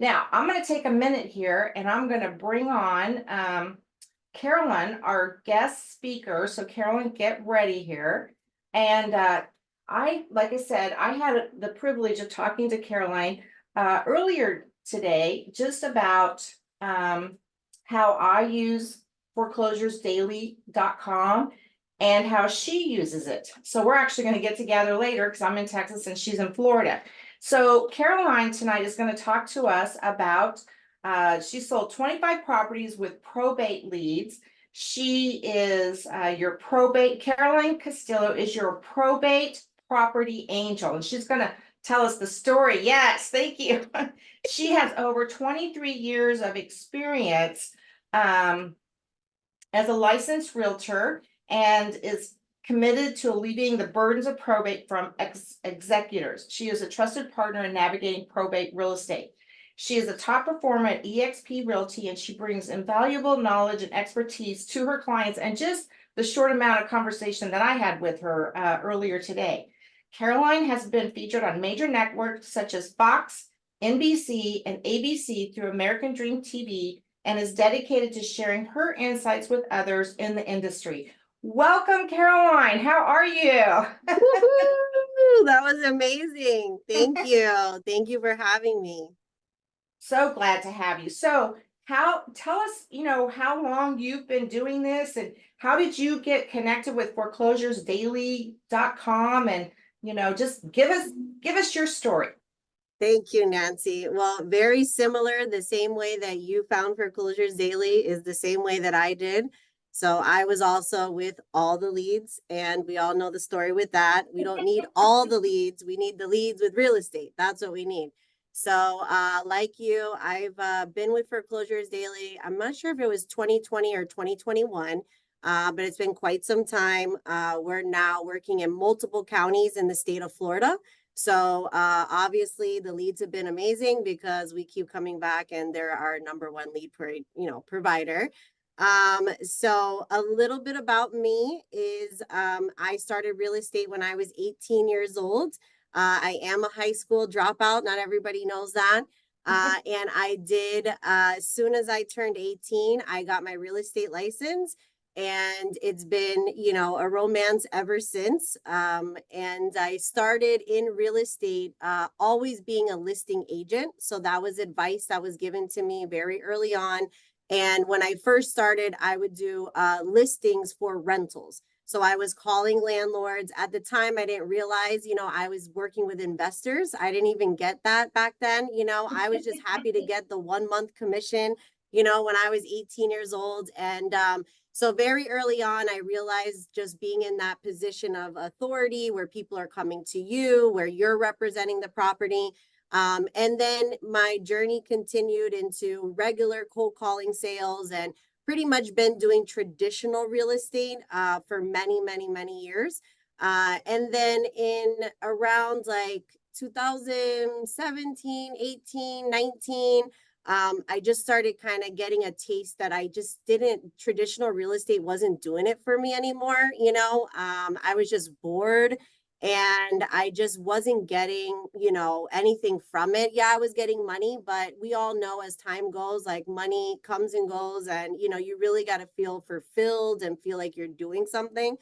Now, I'm going to take a minute here and I'm going to bring on Carolyn, our guest speaker. So, Carolyn, get ready here. And like I said, I had the privilege of talking to Caroline earlier today just about how I use foreclosuresdaily.com and how she uses it. So, we're actually going to get together later because I'm in Texas and she's in Florida. So Caroline tonight is going to talk to us about, she sold 25 properties with Probate Leads. She is Caroline Castillo is your probate property angel, and she's going to tell us the story. Yes, thank you. She has over 23 years of experience as a licensed realtor and is committed to alleviating the burdens of probate from executors. She is a trusted partner in navigating probate real estate. She is a top performer at eXp Realty, and she brings invaluable knowledge and expertise to her clients, and just the short amount of conversation that I had with her earlier today. Caroline has been featured on major networks such as Fox, NBC, and ABC through American Dream TV, and is dedicated to sharing her insights with others in the industry. Welcome, Caroline. How are you? Woohoo! That was amazing. Thank you. Thank you for having me. So glad to have you. So, tell us, how long you've been doing this and how did you get connected with foreclosuresdaily.com, and just give us your story. Thank you, Nancy. Well, very similar. The same way that you found Foreclosures Daily is the same way that I did. So I was also with all the leads, and we all know the story with that. We don't need all the leads. We need the leads with real estate. That's what we need. So like you, I've been with Foreclosures Daily. I'm not sure if it was 2020 or 2021, but it's been quite some time. We're now working in multiple counties in the state of Florida. So obviously the leads have been amazing because we keep coming back and they're our number one lead provider. So a little bit about me is I started real estate when I was 18 years old. I am a high school dropout. Not everybody knows that. And I did, as soon as I turned 18, I got my real estate license. And it's been, a romance ever since. And I started in real estate, always being a listing agent. So that was advice that was given to me very early on. And when I first started, I would do listings for rentals. So I was calling landlords. At the time, I didn't realize, I was working with investors. I didn't even get that back then. I was just happy to get the 1 month commission, when I was 18 years old. And so very early on, I realized just being in that position of authority where people are coming to you, where you're representing the property. And then my journey continued into regular cold calling sales, and pretty much been doing traditional real estate for many, many, many years. And then in around like 2017, 18, 19, I just started kind of getting a taste that traditional real estate wasn't doing it for me anymore. I was just bored and I just wasn't getting, anything from it. Yeah, I was getting money, but we all know as time goes, like money comes and goes, and, you really got to feel fulfilled and feel like you're doing something.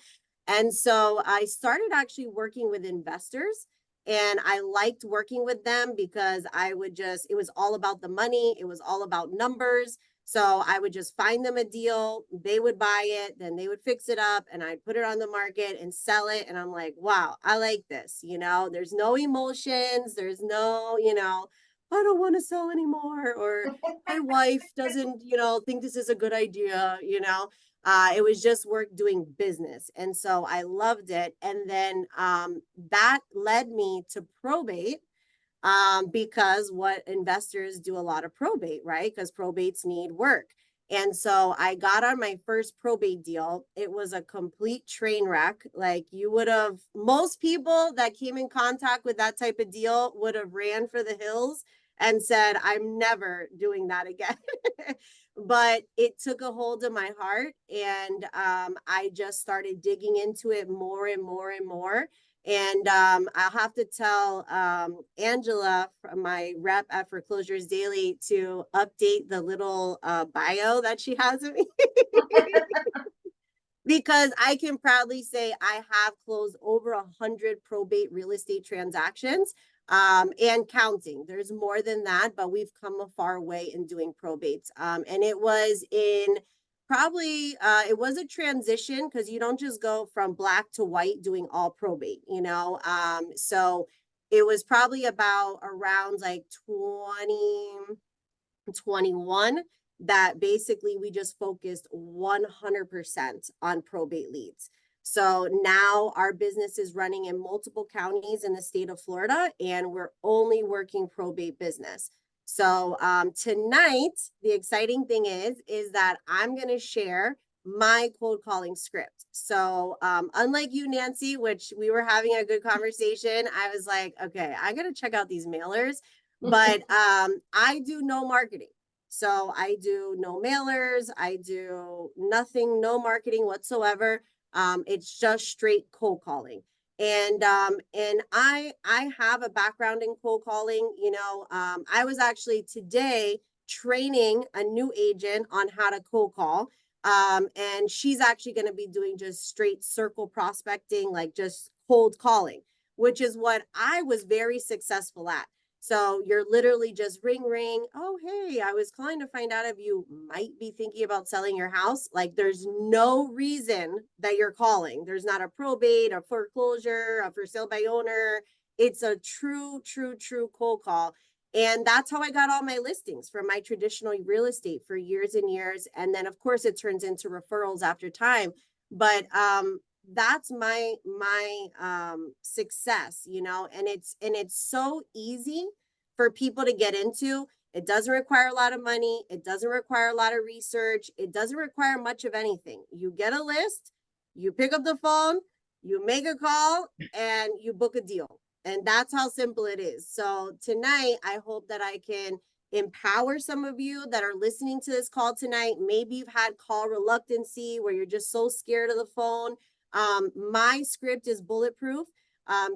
And so I started actually working with investors. And I liked working with them because it was all about the money. It was all about numbers. So I would just find them a deal. They would buy it, then they would fix it up, and I'd put it on the market and sell it. And I'm like, wow, I like this. There's no emotions. There's no, I don't want to sell anymore. Or my wife doesn't, think this is a good idea. It was just work doing business. And so I loved it. And then that led me to probate because what investors do a lot of probate, right? Because probates need work. And so I got on my first probate deal. It was a complete train wreck. Like most people that came in contact with that type of deal would have ran for the hills and said, I'm never doing that again. But it took a hold of my heart, and I just started digging into it more and more and more. And I'll have to tell Angela, my rep at Foreclosures Daily, to update the little bio that she has of me. Because I can proudly say I have closed over 100 probate real estate transactions and counting. There's more than that, but we've come a far way in doing probates. And it was in probably, it was a transition because you don't just go from black to white doing all probate, you know? So it was probably about around like 2021 that basically we just focused 100% on probate leads. So now our business is running in multiple counties in the state of Florida, and we're only working probate business. So tonight, the exciting thing is that I'm going to share my cold calling script. So unlike you, Nancy, which we were having a good conversation, I was like, okay, I got to check out these mailers, but I do no marketing. So I do no mailers, I do nothing, no marketing whatsoever. It's just straight cold calling. And I have a background in cold calling. You know, I was actually today training a new agent on how to cold call. And she's actually going to be doing just straight circle prospecting, like just cold calling, which is what I was very successful at. So you're literally just ring, ring. Oh, hey, I was calling to find out if you might be thinking about selling your house. Like there's no reason that you're calling. There's not a probate, a foreclosure, a for sale by owner. It's a true cold call. And that's how I got all my listings from my traditional real estate for years and years. And then of course it turns into referrals after time. But that's my success, you know, and it's so easy for people to get into. It doesn't require a lot of money. It doesn't require a lot of research. It doesn't require much of anything. You get a list, you pick up the phone, you make a call, and you book a deal. And that's how simple it is. So tonight, I hope that I can empower some of you that are listening to this call tonight. Maybe you've had call reluctancy where you're just so scared of the phone. My script is bulletproof.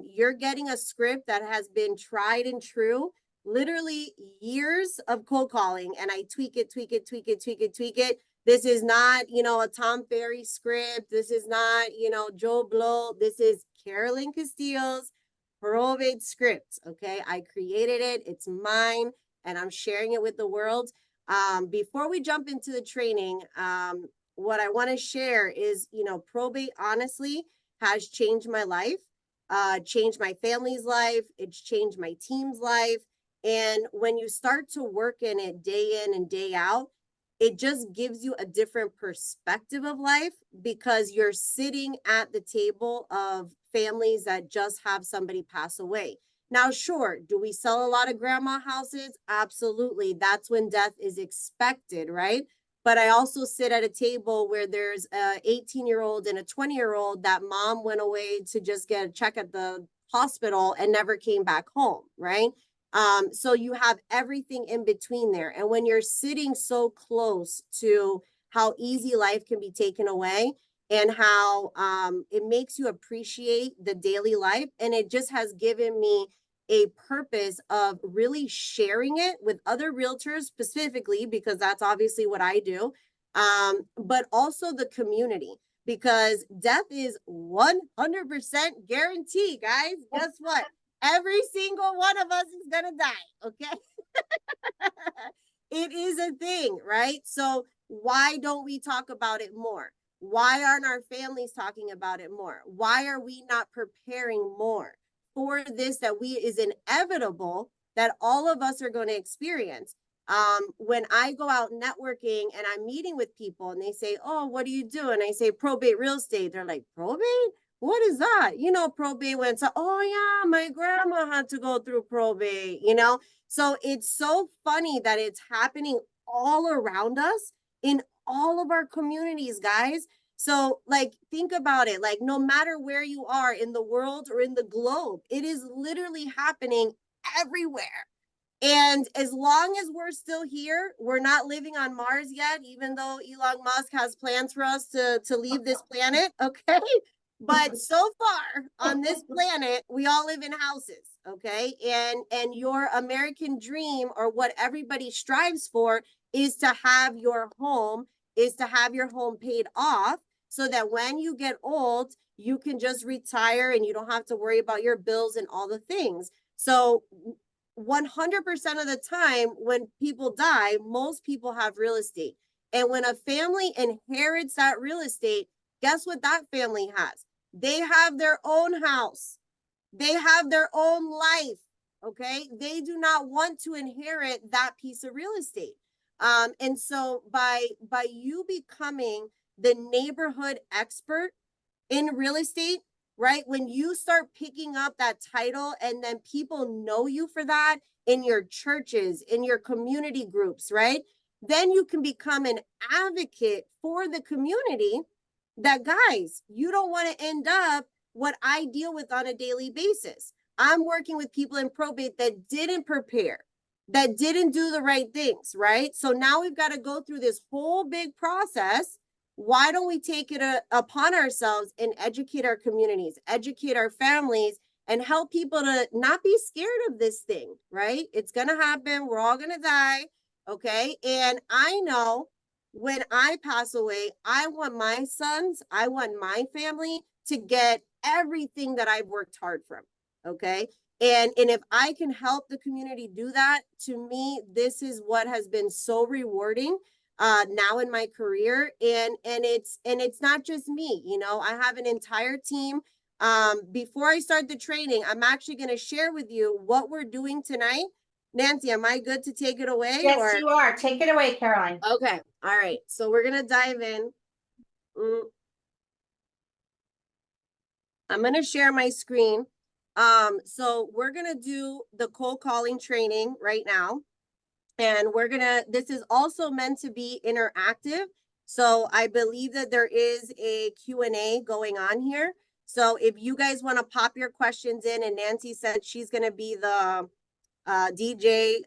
You're getting a script that has been tried and true, literally years of cold calling, and I tweak it. This is not, you know, a Tom Ferry script. This is not, you know, Joe Blow. This is Carolyn Castillo's probate script. Okay, I created it. It's mine, and I'm sharing it with the world. Before we jump into the training, what I want to share is, you know, probate honestly has changed my life, changed my family's life. It's changed my team's life. And when you start to work in it day in and day out, it just gives you a different perspective of life because you're sitting at the table of families that just have somebody pass away. Now, sure, do we sell a lot of grandma houses? Absolutely. That's when death is expected, right? But I also sit at a table where there's a 18-year-old and a 20-year-old that mom went away to just get a check at the hospital and never came back home, right? So you have everything in between there. And when you're sitting so close to how easy life can be taken away and how it makes you appreciate the daily life, and it just has given me a purpose of really sharing it with other realtors specifically, because that's obviously what I do, but also the community, because death is 100% guaranteed, guys. Guess what? Every single one of us is going to die, okay? It is a thing, right? So why don't we talk about it more? Why aren't our families talking about it more? Why are we not preparing more for this that is inevitable that all of us are going to experience? When I go out networking and I'm meeting with people and they say, oh, what do you do? And I say, probate real estate. They're like, probate? What is that? You know, probate went to, oh yeah, my grandma had to go through probate, you know? So it's so funny that it's happening all around us in all of our communities, guys. So like, think about it. Like, no matter where you are in the world or in the globe, it is literally happening everywhere. And as long as we're still here, we're not living on Mars yet, even though Elon Musk has plans for us to leave this planet, okay? But so far on this planet, we all live in houses, okay? And your American dream, or what everybody strives for, is to have your home, paid off, so that when you get old, you can just retire and you don't have to worry about your bills and all the things. So 100% of the time when people die, most people have real estate. And when a family inherits that real estate, guess what that family has? They have their own house. They have their own life. Okay. They do not want to inherit that piece of real estate. And so by you becoming the neighborhood expert in real estate, right? When you start picking up that title and then people know you for that in your churches, in your community groups, right? Then you can become an advocate for the community. That, guys, you don't want to end up what I deal with on a daily basis. I'm working with people in probate that didn't prepare, that didn't do the right things, right? So now we've got to go through this whole big process. Why don't we take it upon ourselves and educate our communities, educate our families, and help people to not be scared of this thing, right? It's going to happen. We're all going to die, okay? And I know when I pass away, I want my sons, I want my family to get everything that I've worked hard from, okay? And if I can help the community do that, to me, this is what has been so rewarding now in my career. And it's not just me, you know, I have an entire team. Before I start the training, I'm actually going to share with you what we're doing tonight. Nancy, am I good to take it away? Yes, you are. Take it away, Carolyn. Okay. All right. So we're going to dive in. I'm going to share my screen. So we're going to do the cold calling training right now. And this is also meant to be interactive. So I believe that there is a Q&A going on here. So if you guys want to pop your questions in, and Nancy said she's going to be the DJ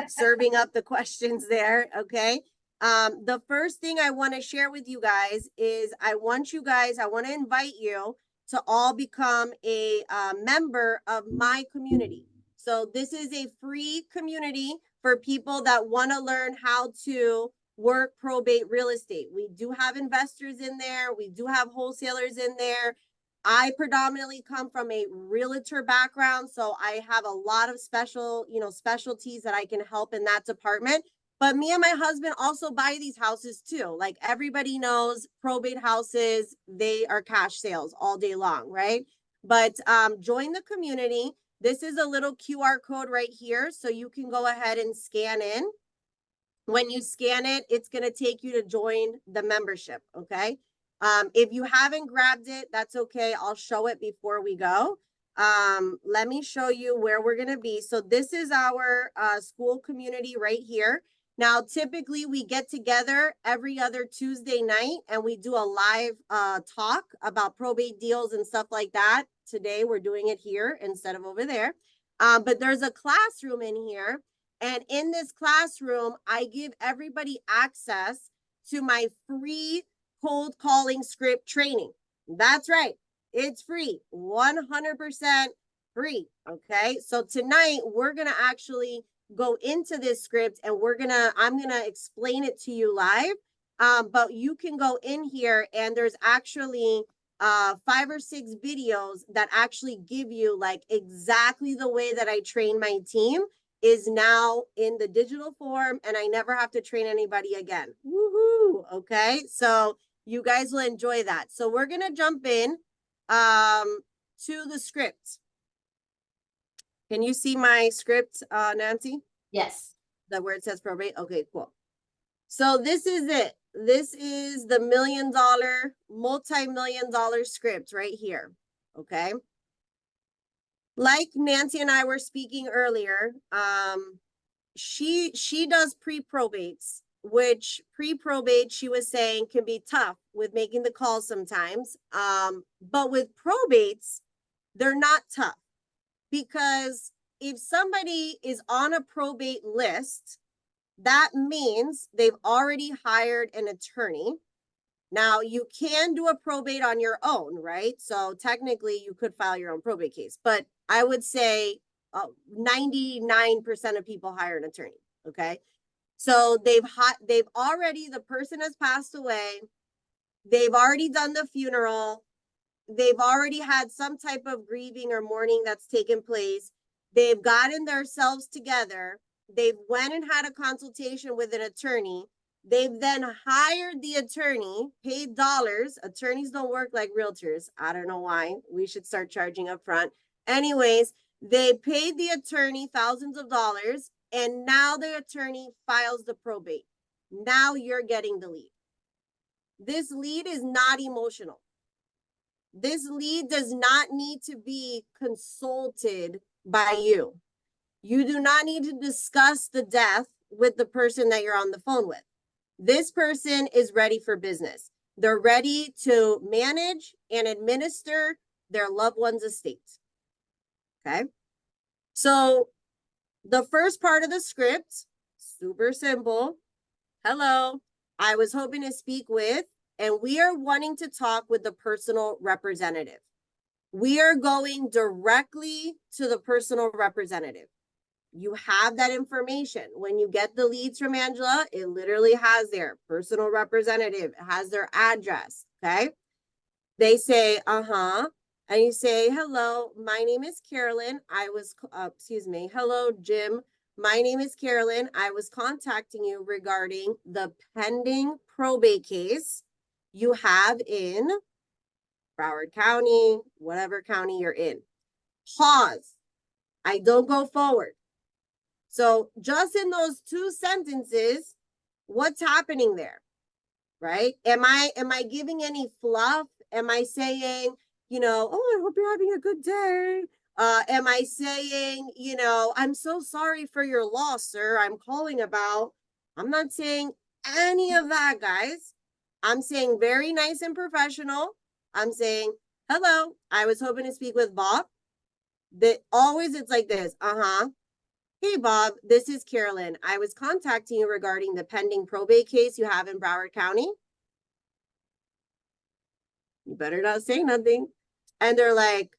serving up the questions there. Okay. The first thing I want to share with you guys is I want to invite you to all become a member of my community. So this is a free community for people that want to learn how to work probate real estate. We do have investors in there. We do have wholesalers in there. I predominantly come from a realtor background, so I have a lot of specialties that I can help in that department. But me and my husband also buy these houses too. Like everybody knows, probate houses, they are cash sales all day long, right? But join the community. This is a little QR code right here, so you can go ahead and scan in. When you scan it, it's going to take you to join the membership, okay? If you haven't grabbed it, that's okay. I'll show it before we go. Let me show you where we're going to be. So this is our Skool community right here. Now, typically we get together every other Tuesday night and we do a live talk about probate deals and stuff like that. Today we're doing it here instead of over there. But there's a classroom in here. And in this classroom, I give everybody access to my free cold calling script training. That's right. It's free, 100% free. Okay. So tonight we're going to actually go into this script and I'm going to explain it to you live. But you can go in here and there's actually 5 or 6 videos that actually give you like exactly the way that I train my team is now in the digital form, and I never have to train anybody again. Woohoo. Okay. So you guys will enjoy that. So we're going to jump in to the script. Can you see my script, Nancy? Yes. The where it says probate? Okay, cool. So this is it. This is the $1 million, multi-million-dollar script right here. Okay. Like Nancy and I were speaking earlier, she does pre-probates, which pre-probate, she was saying, can be tough with making the calls sometimes. But with probates, they're not tough, because if somebody is on a probate list, that means they've already hired an attorney. Now, you can do a probate on your own, right? So technically you could file your own probate case, but I would say 99% of people hire an attorney, okay? So they've already, the person has passed away. They've already done the funeral. They've already had some type of grieving or mourning that's taken place. They've gotten themselves together. They've went and had a consultation with an attorney. They've then hired the attorney, paid dollars. Attorneys don't work like realtors. I don't know why. We should start charging up front. Anyways, they paid the attorney thousands of dollars, and now the attorney files the probate. Now you're getting the lead. This lead is not emotional. This lead does not need to be consulted by you. You do not need to discuss the death with the person that you're on the phone with. This person is ready for business. They're ready to manage and administer their loved one's estate. Okay. So the first part of the script, super simple. Hello, I was hoping to speak with, and we are wanting to talk with the personal representative. We are going directly to the personal representative. You have that information. When you get the leads from Angela, it literally has their personal representative. It has their address, okay? They say, and you say, hello, my name is Carolyn. Hello, Jim. My name is Carolyn. I was contacting you regarding the pending probate case you have in Broward County, whatever county you're in. Pause. I don't go forward. So just in those 2 sentences, what's happening there, right? Am I giving any fluff? Am I saying, oh, I hope you're having a good day? Am I saying, I'm so sorry for your loss, sir. I'm calling about. I'm not saying any of that, guys. I'm saying very nice and professional. I'm saying, hello, I was hoping to speak with Bob. It's like this. Hey, Bob, this is Carolyn. I was contacting you regarding the pending probate case you have in Broward County. You better not say nothing. And they're like,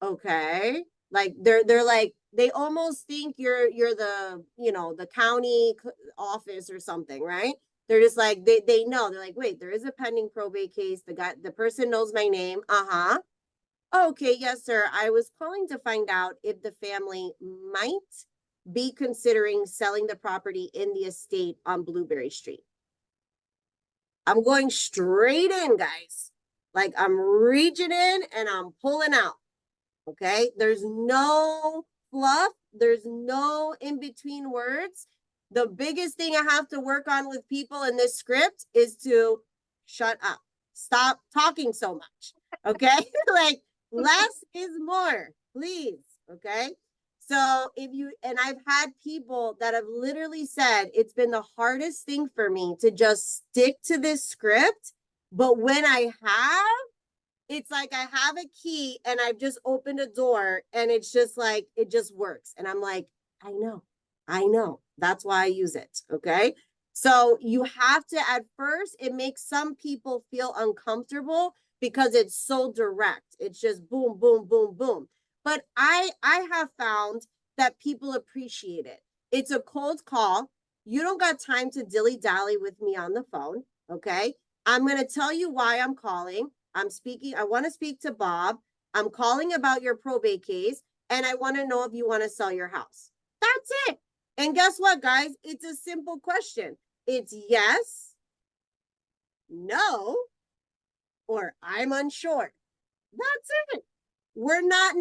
okay. Like they're like, they almost think you're the, the county office or something, right? They're just like, they know. They're like, wait, there is a pending probate case. The person knows my name. Okay, yes, sir. I was calling to find out if the family might be considering selling the property in the estate on Blueberry Street. I'm going straight in, guys. Like I'm reaching in and I'm pulling out. Okay. There's no fluff. There's no in between words. The biggest thing I have to work on with people in this script is to shut up. Stop talking so much. Okay. Like less is more, please. Okay. So I've had people that have literally said it's been the hardest thing for me to just stick to this script. But when I have, it's like I have a key and I've just opened a door and it's just like, it just works. And I'm like, I know. That's why I use it. Okay. So you have to, at first, it makes some people feel uncomfortable because it's so direct. It's just boom, boom, boom, boom. But I have found that people appreciate it. It's a cold call. You don't got time to dilly-dally with me on the phone, okay? I'm going to tell you why I'm calling. I want to speak to Bob. I'm calling about your probate case, and I want to know if you want to sell your house. That's it. And guess what, guys? It's a simple question. It's yes, no, or I'm unsure. That's it. We're not,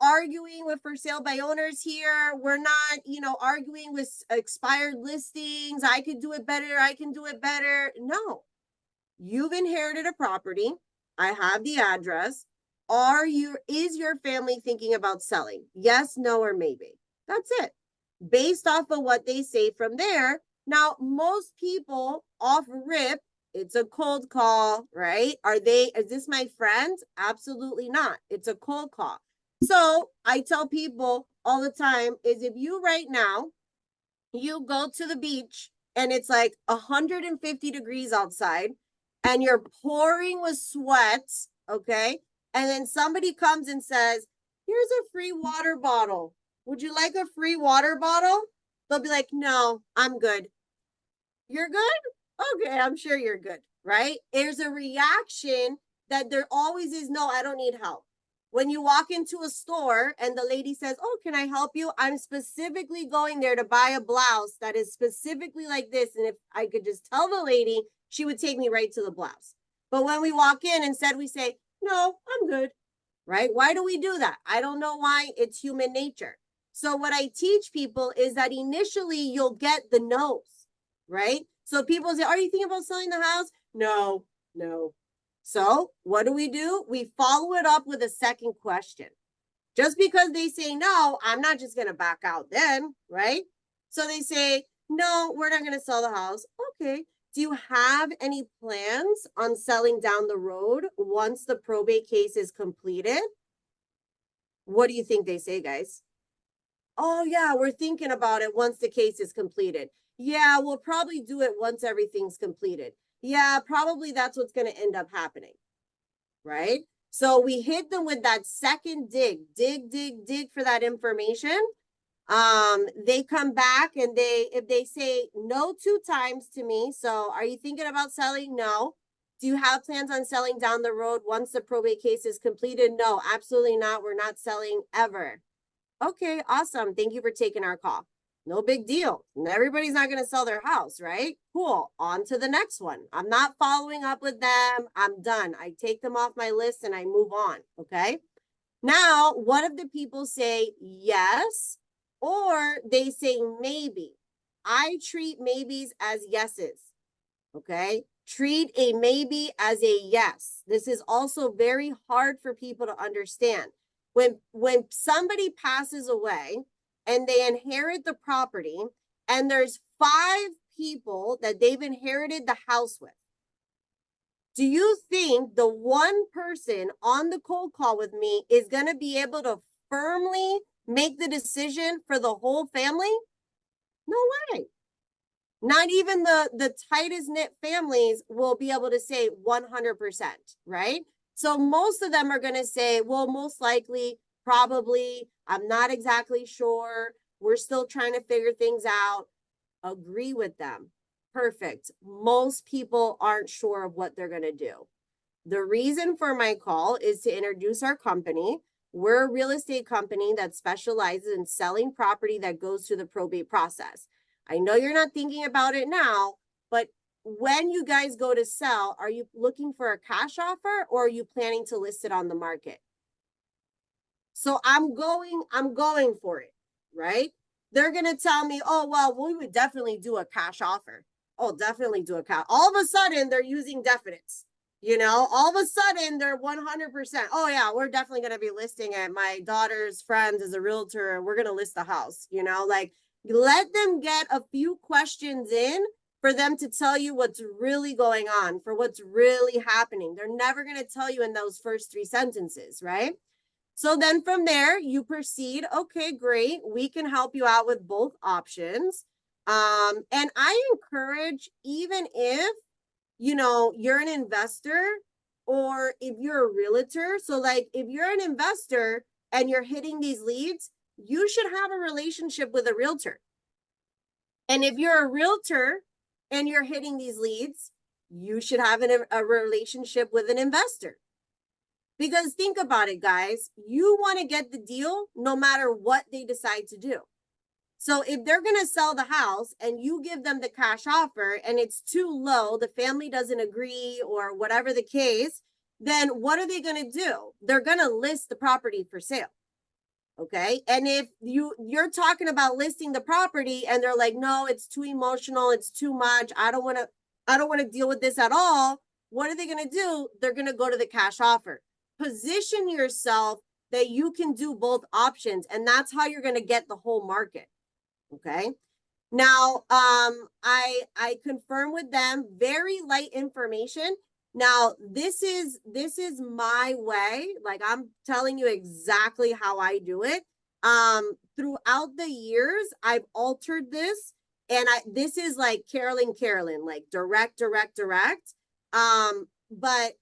arguing with for sale by owners here. We're not, arguing with expired listings. I could do it better. I can do it better. No, you've inherited a property. I have the address. Is your family thinking about selling? Yes, no, or maybe. That's it. Based off of what they say from there. Now, most people off rip, it's a cold call, right? Is this my friend? Absolutely not. It's a cold call. So I tell people all the time is if you right now, you go to the beach and it's like 150 degrees outside and you're pouring with sweat, okay? And then somebody comes and says, here's a free water bottle. Would you like a free water bottle? They'll be like, no, I'm good. You're good? Okay, I'm sure you're good, right? There's a reaction that there always is, no, I don't need help. When you walk into a store and the lady says, oh, can I help you? I'm specifically going there to buy a blouse that is specifically like this. And if I could just tell the lady, she would take me right to the blouse. But when we walk in, instead we say, no, I'm good, right? Why do we do that? I don't know why. It's human nature. So what I teach people is that initially you'll get the no's, right? So people say, are you thinking about selling the house? No. So what do? We follow it up with a second question. Just because they say no, I'm not just going to back out then, right? So they say, no, we're not going to sell the house. Okay. Do you have any plans on selling down the road once the probate case is completed? What do you think they say, guys? Oh, yeah, we're thinking about it once the case is completed. Yeah, we'll probably do it once everything's completed. Yeah, probably that's what's going to end up happening, right? So we hit them with that second dig for that information. They come back and if they say no 2 times to me, so are you thinking about selling? No. Do you have plans on selling down the road once the probate case is completed? No, absolutely not. We're not selling ever. Okay, awesome. Thank you for taking our call. No big deal. Everybody's not going to sell their house, right? Cool. On to the next one. I'm not following up with them. I'm done. I take them off my list and I move on. Okay. Now, what if the people say yes, or they say maybe? I treat maybes as yeses. Okay. Treat a maybe as a yes. This is also very hard for people to understand. When somebody passes away and they inherit the property and there's 5 people that they've inherited the house with, do you think the one person on the cold call with me is going to be able to firmly make the decision for the whole family? No way. Not even the tightest knit families will be able to say 100%, right? So most of them are going to say, well, most likely, probably, I'm not exactly sure. We're still trying to figure things out. Agree with them. Perfect. Most people aren't sure of what they're going to do. The reason for my call is to introduce our company. We're a real estate company that specializes in selling property that goes through the probate process. I know you're not thinking about it now, but when you guys go to sell, are you looking for a cash offer or are you planning to list it on the market? So I'm going for it, right? They're going to tell me, oh, well, we would definitely do a cash offer. Oh, definitely do a cash. All of a sudden they're using definites, all of a sudden they're 100%. Oh yeah, we're definitely going to be listing it. My daughter's friend is a realtor. We're going to list the house, like let them get a few questions in for them to tell you what's really going on, for what's really happening. They're never going to tell you in those first 3 sentences, right? So then from there, you proceed. Okay, great. We can help you out with both options. And I encourage, even if, you're an investor or if you're a realtor. So like if you're an investor and you're hitting these leads, you should have a relationship with a realtor. And if you're a realtor and you're hitting these leads, you should have a relationship with an investor. Because think about it, guys, you want to get the deal no matter what they decide to do. So if they're going to sell the house and you give them the cash offer and it's too low, the family doesn't agree or whatever the case, then what are they going to do? They're going to list the property for sale. Okay. And if you're talking about listing the property and they're like, no, it's too emotional. It's too much. I don't want to deal with this at all. What are they going to do? They're going to go to the cash offer. Position yourself that you can do both options. And that's how you're going to get the whole market. Okay. Now, I confirm with them, very light information. Now, this is my way. Like I'm telling you exactly how I do it. Throughout the years, I've altered this, and this is like Carolyn, like direct. But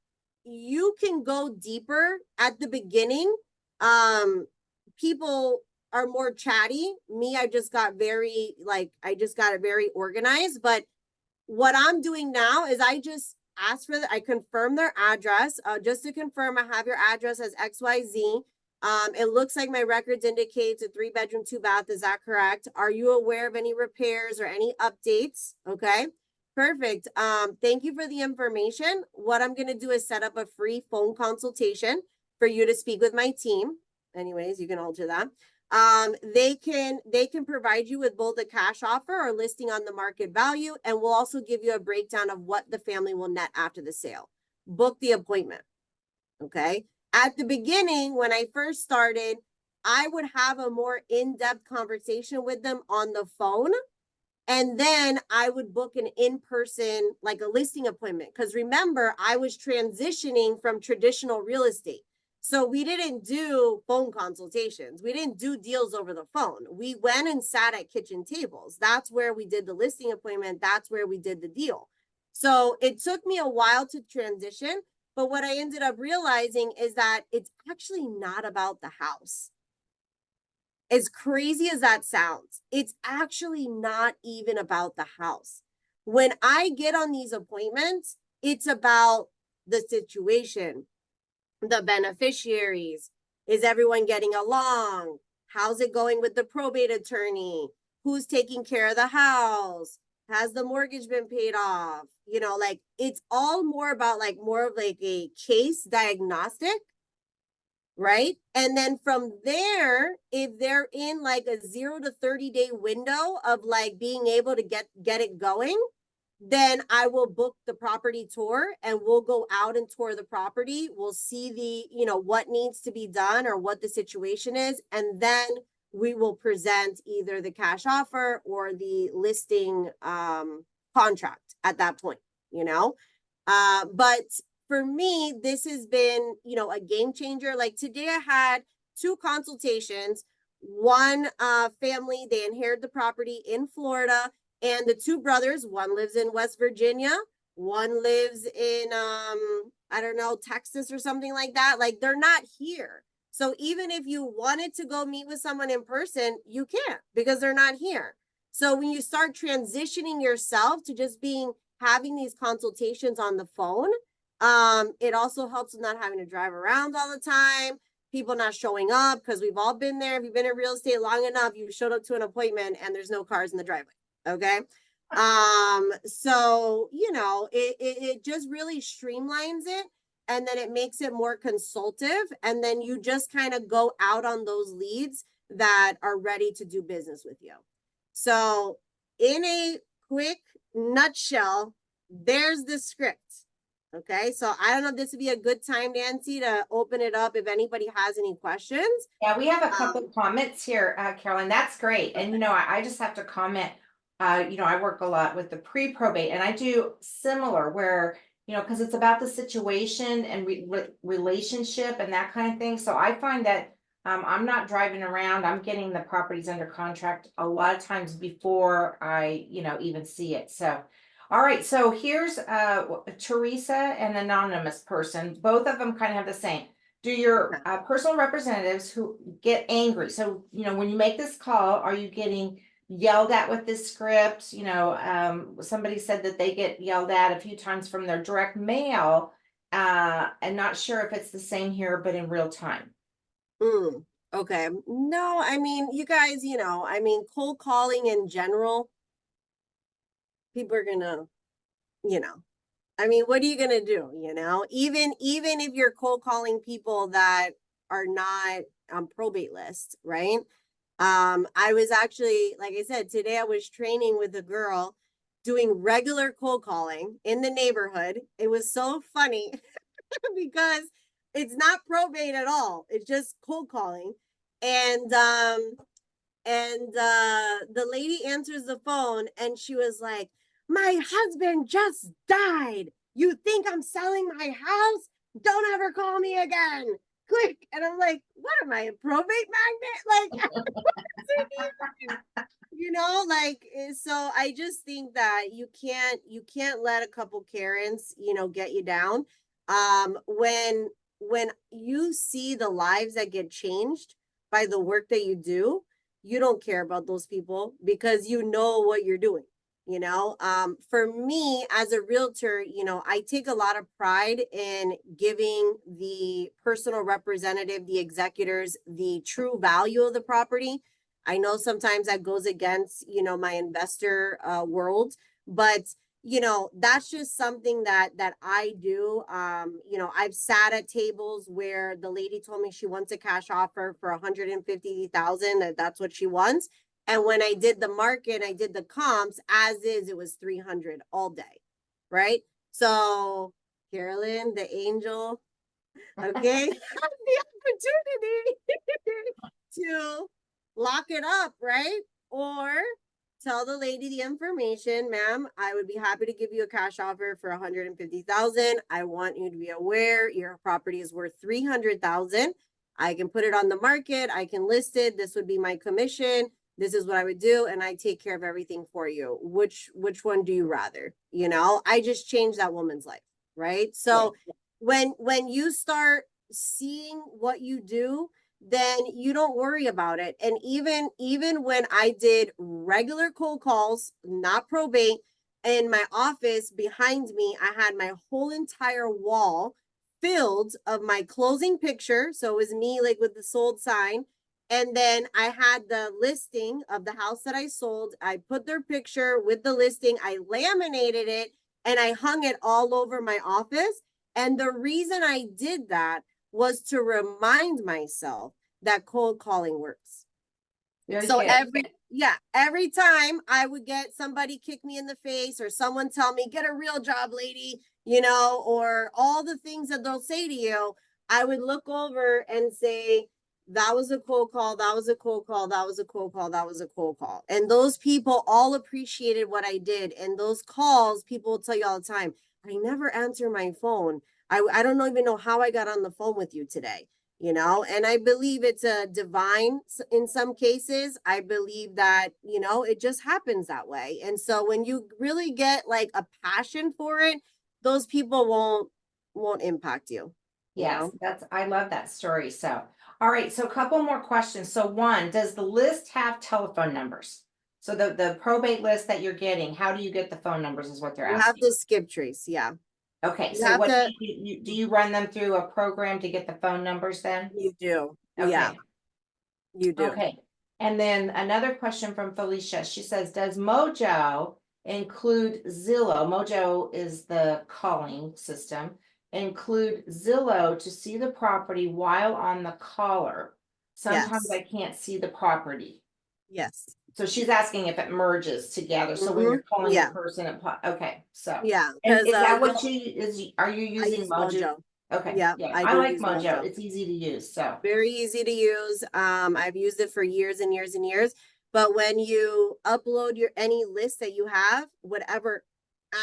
you can go deeper at the beginning. People are more chatty. Me, I just got very, I just got it very organized. But what I'm doing now is I just ask for I confirm their address. Just to confirm, I have your address as XYZ. It looks like my records indicates a 3-bedroom, 2-bath. Is that correct? Are you aware of any repairs or any updates? Okay, perfect. Thank you for the information. What I'm going to do is set up a free phone consultation for you to speak with my team. Anyways, you can alter that. They can provide you with both a cash offer or listing on the market value, and we'll also give you a breakdown of what the family will net after the sale. Book the appointment. Okay. At the beginning, when I first started, I would have a more in-depth conversation with them on the phone. And then I would book an in-person, like a listing appointment. Because remember, I was transitioning from traditional real estate. So we didn't do phone consultations. We didn't do deals over the phone. We went and sat at kitchen tables. That's where we did the listing appointment. That's where we did the deal. So it took me a while to transition. But what I ended up realizing is that it's actually not about the house. As crazy as that sounds, it's actually not even about the house. When I get on these appointments, it's about the situation, the beneficiaries. Is everyone getting along? How's it going with the probate attorney? Who's taking care of the house? Has the mortgage been paid off? You know, like it's all more about more of a case diagnostic, right? And then from there, if they're in a 0 to 30-day window of being able to get it going, then I will book the property tour and we'll go out and tour the property. We'll see what needs to be done or what the situation is. And then we will present either the cash offer or the listing contract at that point, but for me, this has been, a game changer. Like today I had 2 consultations, one family, they inherited the property in Florida, and the 2 brothers, one lives in West Virginia, one lives in, I don't know, Texas or something like that. They're not here. So even if you wanted to go meet with someone in person, you can't because they're not here. So when you start transitioning yourself to just having these consultations on the phone, it also helps with not having to drive around all the time, people not showing up, because we've all been there. If you've been in real estate long enough, you showed up to an appointment and there's no cars in the driveway. Okay. So, it just really streamlines it. And then it makes it more consultative. And then you just kind of go out on those leads that are ready to do business with you. So in a quick nutshell, there's the script. Okay. So I don't know if this would be a good time, Nancy, to open it up if anybody has any questions. Yeah, we have a couple of comments here, Carolyn. That's great. And, I just have to comment, I work a lot with the pre-probate and I do similar where, because it's about the situation and relationship and that kind of thing. So I find that I'm not driving around. I'm getting the properties under contract a lot of times before I, even see it. So, all right. So here's Teresa and anonymous person. Both of them kind of have the same. Do your personal representatives who get angry? So, when you make this call, are you getting yelled at with this script? Somebody said that they get yelled at a few times from their direct mail, and not sure if it's the same here, but in real time. Okay. No, I mean, you guys, cold calling in general, people are gonna, what are you gonna do? Even if you're cold calling people that are not on probate list, right? I was actually, like I said, today I was training with a girl doing regular cold calling in the neighborhood. It was so funny because it's not probate at all. It's just cold calling. And the lady answers the phone and she was like, "My husband just died. You think I'm selling my house? Don't ever call me again." Click. And I'm like, what am I, a probate magnet? You know, like, so I just think that you can't let a couple Karens, get you down. When you see the lives that get changed by the work that you do, you don't care about those people because you know what you're doing. For me as a realtor, I take a lot of pride in giving the personal representative, the executors, the true value of the property. I know sometimes that goes against, my investor world, but that's just something that I do. I've sat at tables where the lady told me she wants a cash offer for 150,000, that's what she wants. And when I did the market, I did the comps as is, it was 300 all day, right? So Carolyn, the angel, okay, have the opportunity to lock it up, right? Or tell the lady the information, ma'am, I would be happy to give you a cash offer for 150,000. I want you to be aware your property is worth 300,000. I can put it on the market. I can list it. This would be my commission. This is what I would do. And I take care of everything for you. Which one do you rather? I just changed that woman's life. Right. So when you start seeing what you do, then you don't worry about it. And even when I did regular cold calls, not probate, in my office behind me, I had my whole entire wall filled of my closing picture. So it was me like with the sold sign. And then I had the listing of the house that I sold. I put their picture with the listing. I laminated it and I hung it all over my office. And the reason I did that was to remind myself that cold calling works. So every time I would get somebody kick me in the face or someone tell me, get a real job, lady, or all the things that they'll say to you, I would look over and say, that was a cold call, that was a cold call, that was a cold call, that was a cold call. And those people all appreciated what I did. And those calls, people will tell you all the time, I never answer my phone. I don't even know how I got on the phone with you today, and I believe it's a divine in some cases. I believe that, it just happens that way. And so when you really get like a passion for it, those people won't impact you. Yes, I love that story. So, all right. So a couple more questions. So one, does the list have telephone numbers? So the probate list that you're getting, how do you get the phone numbers is what they're asking. You have to skip trace. Yeah. Okay, so what do you run them through a program to get the phone numbers then? You do. Okay. Yeah. You do. Okay. And then another question from Felicia. She says, does Mojo include Zillow? Mojo is the calling system. Include Zillow to see the property while on the caller. Sometimes I can't see the property. Yes. So she's asking if it merges together. So when you're calling the person, okay. So yeah, is that what are you using Mojo? Okay. Yeah, I like Mojo. It's easy to use. So very easy to use. I've used it for years and years and years. But when you upload any list that you have, whatever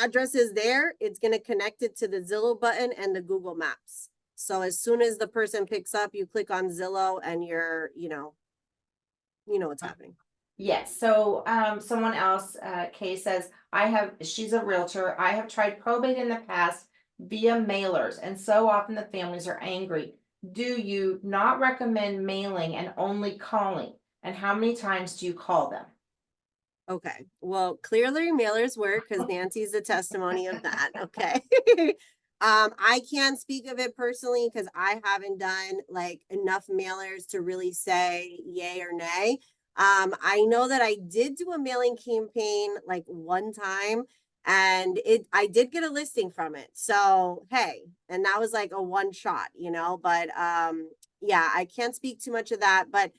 address is there, it's going to connect it to the Zillow button and the Google Maps. So as soon as the person picks up, you click on Zillow and you're, what's happening. Yes. So someone else, Kay says, she's a realtor. I have tried probate in the past via mailers, and so often the families are angry. Do you not recommend mailing and only calling? And how many times do you call them? Okay. Well, clearly mailers work because Nancy's the testimony of that. Okay. I can't speak of it personally because I haven't done like enough mailers to really say yay or nay. I know that I did do a mailing campaign like one time and I did get a listing from it. So, hey, and that was like a one shot, but yeah, I can't speak too much of that, but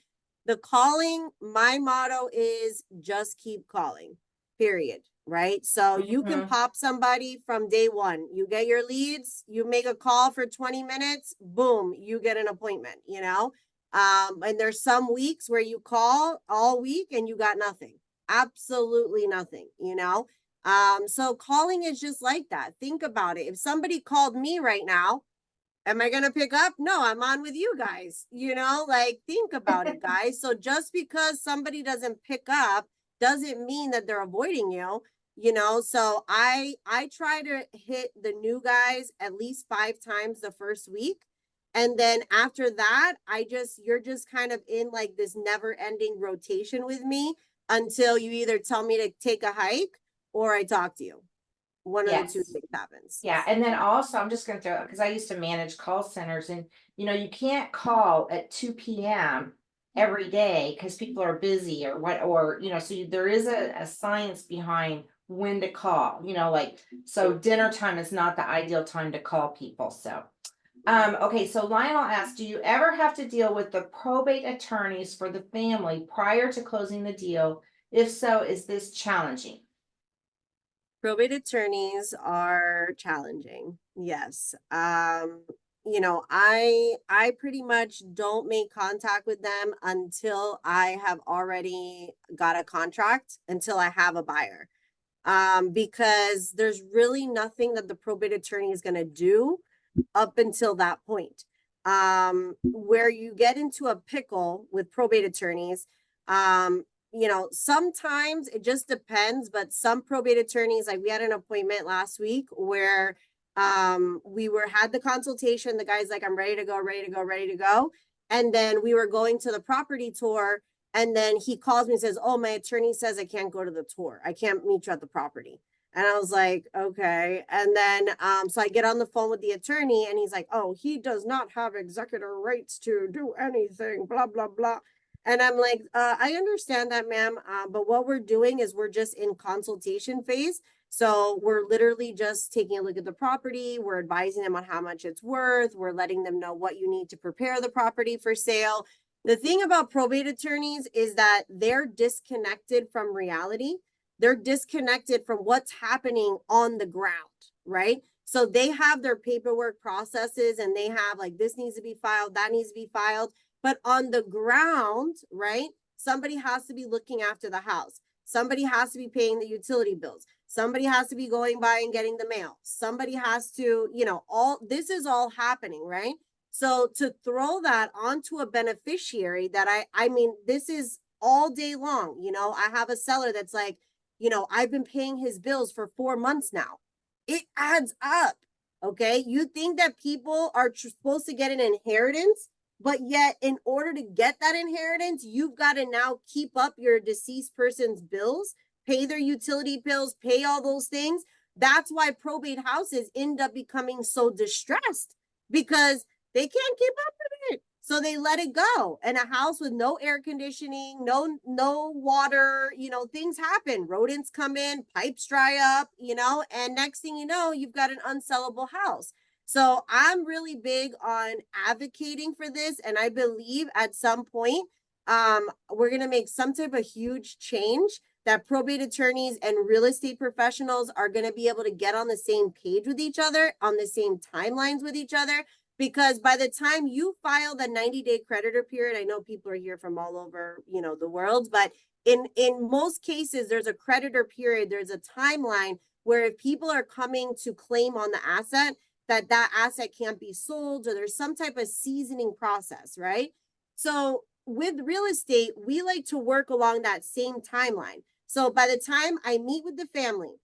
the calling, my motto is just keep calling, period. Right. So you can pop somebody from day one. You get your leads, you make a call for 20 minutes, boom, you get an appointment, and there's some weeks where you call all week and you got nothing, absolutely nothing, so calling is just like that. Think about it. If somebody called me right now, am I going to pick up? No, I'm on with you guys, think about it, guys. So just because somebody doesn't pick up doesn't mean that they're avoiding you, you know? So I try to hit the new guys at least 5 times the first week. And then after that, you're just kind of in like this never ending rotation with me until you either tell me to take a hike or I talk to you. One of the two Yes. things happens. Yeah, and then also I'm just gonna throw, because I used to manage call centers, and you can't call at 2 p.m. every day because people are busy or what, or so there is a science behind when to call, like, so dinner time is not the ideal time to call people. So okay, so Lionel asked, do you ever have to deal with the probate attorneys for the family prior to closing the deal? If so, is this challenging? Probate attorneys are challenging. Yes. I pretty much don't make contact with them until I have already got a contract, until I have a buyer. Because there's really nothing that the probate attorney is going to do up until that point. Where you get into a pickle with probate attorneys, sometimes it just depends, but some probate attorneys, like we had an appointment last week where we had the consultation. The guy's like, I'm ready to go, ready to go, ready to go. And then we were going to the property tour, and then he calls me and says, oh, my attorney says I can't go to the tour. I can't meet you at the property. And I was like, okay. And then, so I get on the phone with the attorney and he's like, oh, he does not have executor rights to do anything, blah, blah, blah. And I'm like, I understand that, ma'am. But what we're doing is we're just in consultation phase. So we're literally just taking a look at the property. We're advising them on how much it's worth. We're letting them know what you need to prepare the property for sale. The thing about probate attorneys is that they're disconnected from reality. They're disconnected from what's happening on the ground, right? So they have their paperwork processes and they have like, this needs to be filed, that needs to be filed. But on the ground, right? Somebody has to be looking after the house. Somebody has to be paying the utility bills. Somebody has to be going by and getting the mail. Somebody has to, all this is all happening, right? So to throw that onto a beneficiary that I mean, this is all day long. I have a seller that's like, I've been paying his bills for 4 months now. It adds up. Okay. You think that people are supposed to get an inheritance, but yet in order to get that inheritance, you've got to now keep up your deceased person's bills, pay their utility bills, pay all those things. That's why probate houses end up becoming so distressed, because they can't keep up with it. So they let it go. And a house with no air conditioning, no water, things happen. Rodents come in, pipes dry up, and next thing you know, you've got an unsellable house. So I'm really big on advocating for this. And I believe at some point, we're going to make some type of huge change that probate attorneys and real estate professionals are going to be able to get on the same page with each other, on the same timelines with each other. Because by the time you file the 90-day creditor period, I know people are here from all over, the world, but in most cases, there's a creditor period. There's a timeline where if people are coming to claim on the asset, that asset can't be sold, or there's some type of seasoning process, right? So with real estate, we like to work along that same timeline. So by the time I meet with the family,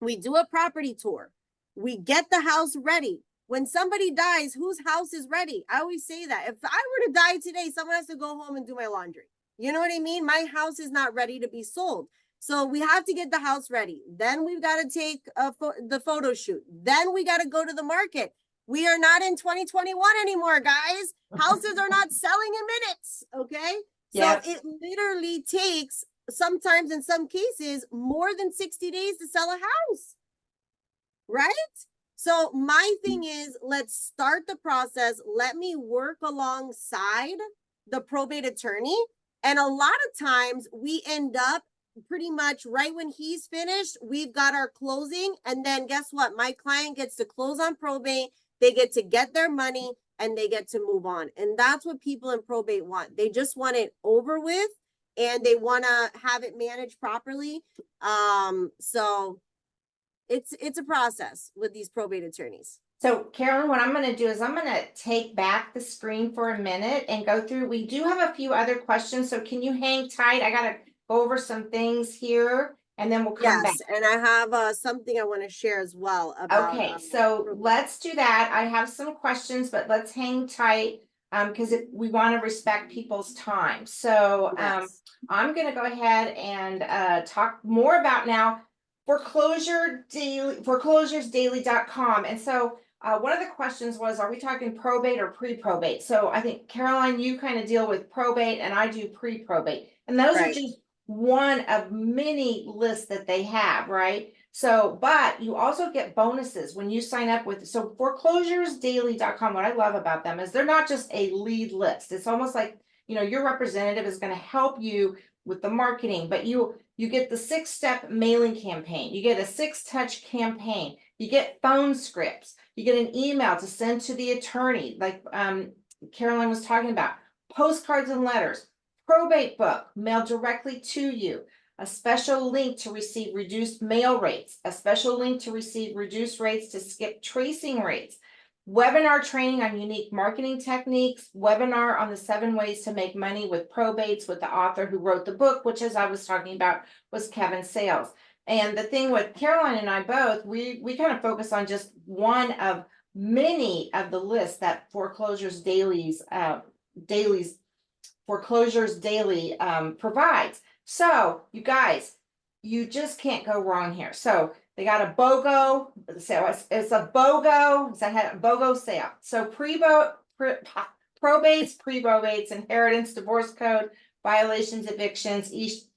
we do a property tour, we get the house ready. When somebody dies, whose house is ready? I always say that. If I were to die today, someone has to go home and do my laundry. You know what I mean? My house is not ready to be sold. So we have to get the house ready. Then we've got to take the photo shoot. Then we got to go to the market. We are not in 2021 anymore, guys. Houses are not selling in minutes, okay? Yeah. So it literally takes, sometimes in some cases, more than 60 days to sell a house, right? So my thing is, let's start the process. Let me work alongside the probate attorney. And a lot of times we end up pretty much right when he's finished, we've got our closing. And then guess what? My client gets to close on probate. They get to get their money and they get to move on. And that's what people in probate want. They just want it over with and they want to have it managed properly. So it's a process with these probate attorneys. So Carolyn, what I'm going to do is I'm going to take back the screen for a minute and go through. We do have a few other questions, so can you hang tight? I got to go over some things here, and then we'll come back. Yes, and I have something I want to share as well about. Okay, so probate. let's do that. I have some questions, but let's hang tight, because if we want to respect people's time. So, Yes. I'm gonna go ahead and talk more about now foreclosuresdaily.com. And so one of the questions was, are we talking probate or pre-probate? So I think Caroline, you kind of deal with probate and I do pre-probate. And those are Right. just one of many lists that they have, right? So, but you also get bonuses when you sign up with, so foreclosuresdaily.com. What I love about them is they're not just a lead list. It's almost like, your representative is going to help you with the marketing, but you get the 6-step mailing campaign, you get a 6-touch campaign, you get phone scripts, you get an email to send to the attorney, like Carolyn was talking about, postcards and letters, probate book mailed directly to you, a special link to receive reduced mail rates, a special link to receive reduced rates to skip tracing rates, webinar training on unique marketing techniques, webinar on the 7 ways to make money with probates with the author who wrote the book, which, as I was talking about, was Kevin Sales. And the thing with Caroline and I both, we kind of focus on just one of many of the lists that Foreclosures Foreclosures Daily provides. So you guys, you just can't go wrong here. So they got a BOGO, so it's a BOGO, it's a BOGO sale. So probates, pre-probates, inheritance, divorce code, violations, evictions,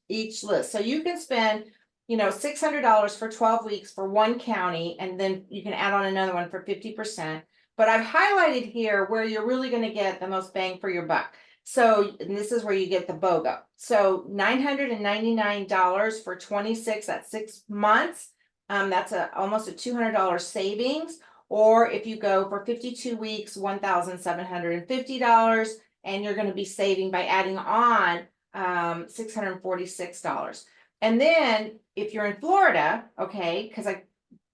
each list. So you can spend, $600 for 12 weeks for one county, and then you can add on another one for 50%. But I've highlighted here where you're really going to get the most bang for your buck. So, and this is where you get the BOGO. So $999 for 26, that's 6 months. That's almost a $200 savings. Or if you go for 52 weeks, $1,750, and you're going to be saving by adding on $646. And then if you're in Florida, okay, because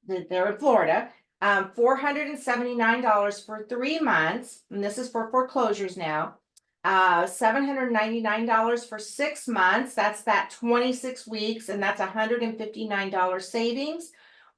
they're in Florida, $479 for 3 months, and this is for foreclosures now. $799 for 6 months. That's that 26 weeks, and that's $159 savings.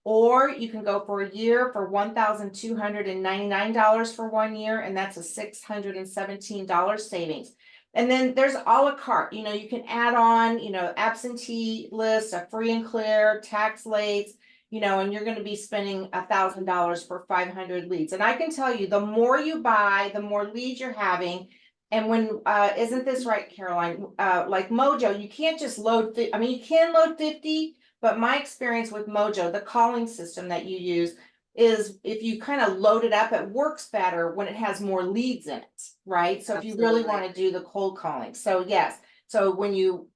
Or you can go for a year for $1,299 for 1 year, and that's a $617 savings. And then there's a la carte, you can add on, absentee list, a free and clear, tax lates, and you're going to be spending $1,000 for 500 leads. And I can tell you, the more you buy, the more leads you're having. And when, isn't this right, Caroline? Like Mojo, you can't just load, you can load 50, but my experience with Mojo, the calling system that you use, is if you kind of load it up, it works better when it has more leads in it, right? So if you really want to do the cold calling. So yes, so when you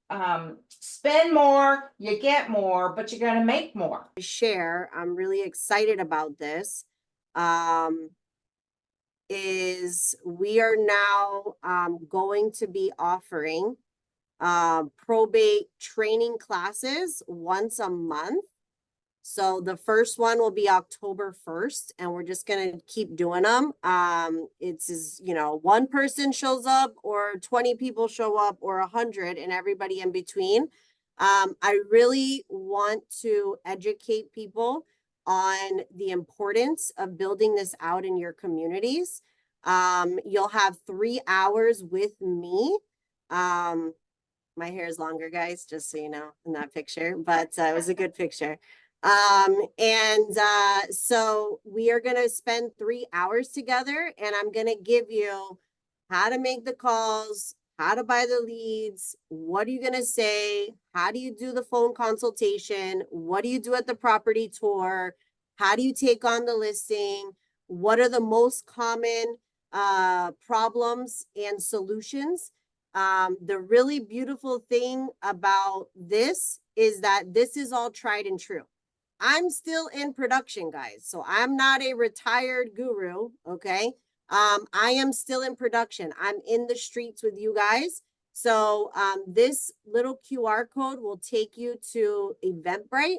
spend more, you get more, but you're going to make more. Share, I'm really excited about this. Is we are now going to be offering probate training classes once a month. So the first one will be October 1st, and we're just going to keep doing them. It's, one person shows up or 20 people show up or 100 and everybody in between. I really want to educate people on the importance of building this out in your communities. You'll have 3 hours with me. My hair is longer, guys, just so you know, in that picture, but it was a good picture. So we are going to spend 3 hours together, and I'm going to give you how to make the calls, how to buy the leads, what are you going to say, how do you do the phone consultation, what do you do at the property tour, how do you take on the listing, what are the most common problems and solutions. The really beautiful thing about this is that this is all tried and true. I'm still in production, guys. So I'm not a retired guru, okay? I am still in production. I'm in the streets with you guys. So this little QR code will take you to Eventbrite,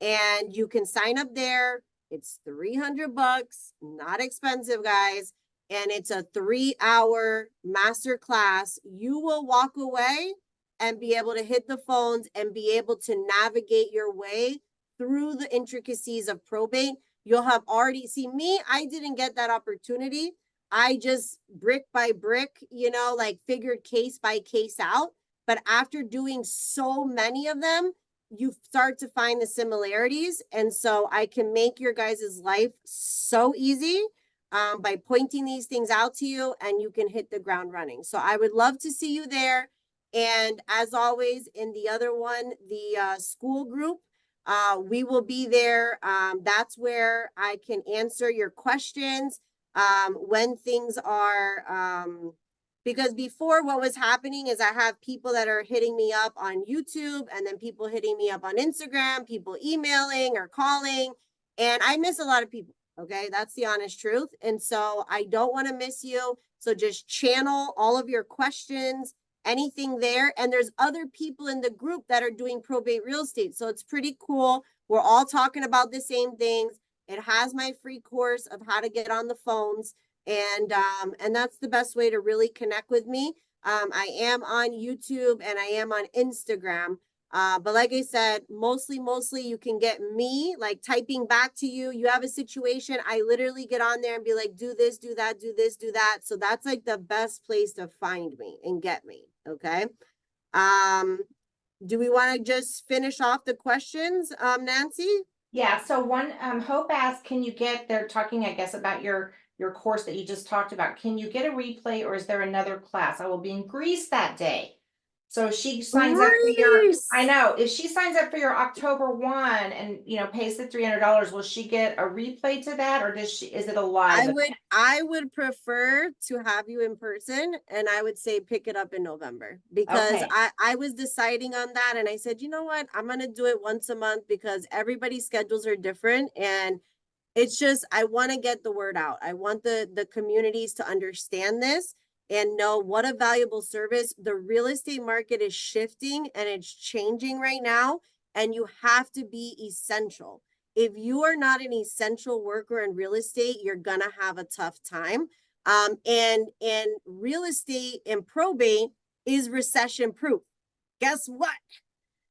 and you can sign up there. It's $300, not expensive, guys. And it's a 3-hour masterclass. You will walk away and be able to hit the phones and be able to navigate your way through the intricacies of probate. You'll have already seen me. I didn't get that opportunity. I just brick by brick, you know, like figured case by case out. But after doing so many of them, you start to find the similarities. And so I can make your guys' life so easy by pointing these things out to you, and you can hit the ground running. So I would love to see you there. And as always, in the other one, the Skool group, we will be there. That's where I can answer your questions when things are, because before what was happening is I have people that are hitting me up on YouTube, and then people hitting me up on Instagram, people emailing or calling, and I miss a lot of people. Okay, that's the honest truth. And so I don't want to miss you. So just channel all of your questions, anything there. And there's other people in the group that are doing probate real estate. So it's pretty cool. We're all talking about the same things. It has my free course of how to get on the phones. And that's the best way to really connect with me. I am on YouTube and I am on Instagram. But like I said, mostly you can get me like typing back to you. You have a situation, I literally get on there and be like, do this, do that, do this, do that. So that's like the best place to find me and get me. Okay. Do we want to just finish off the questions, Nancy? Yeah, so one, Hope asked, can you get, they're talking, I guess, about your course that you just talked about. Can you get a replay, or is there another class? I will be in Greece that day. So if she signs up for your, I know, if she signs up for your October 1 and, you know, pays the $300, will she get a replay to that, or is it a live? I would prefer to have you in person, and I would say pick it up in November, because Okay. I was deciding on that, and I said, you know what, I'm going to do it once a month because everybody's schedules are different, and it's just, I want to get the word out. I want the communities to understand this and know what a valuable service. The real estate market is shifting and it's changing right now, and you have to be essential. If you are not an essential worker in real estate, you're gonna have a tough time. And real estate and probate is recession proof. Guess what?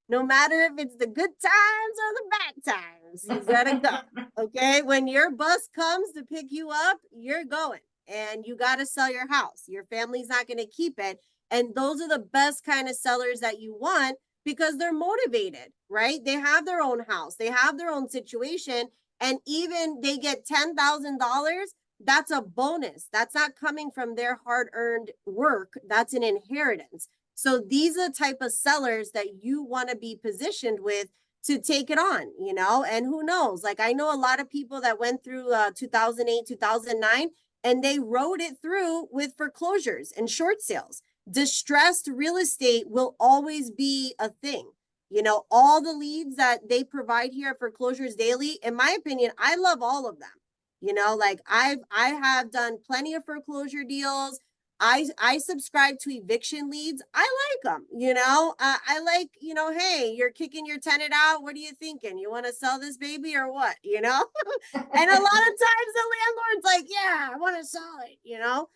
No matter if it's the good times or the bad times, you gotta go. Okay, when your bus comes to pick you up, you're going. And you got to sell your house. Your family's not going to keep it. And those are the best kind of sellers that you want, because they're motivated, right? They have their own house. They have their own situation. And even they get $10,000, that's a bonus. That's not coming from their hard-earned work. That's an inheritance. So these are the type of sellers that you want to be positioned with to take it on, you know? And who knows? Like, I know a lot of people that went through 2008, 2009, and they rode it through with foreclosures and short sales. Distressed real estate will always be a thing. You know, all the leads that they provide here at Foreclosures Daily, in my opinion, I love all of them. You know, like I have done plenty of foreclosure deals. I subscribe to eviction leads. I like them, you know. I like, you know, hey, you're kicking your tenant out. What are you thinking? You want to sell this baby or what? You know? And a lot of times the landlord's like, yeah, I want to sell it, you know.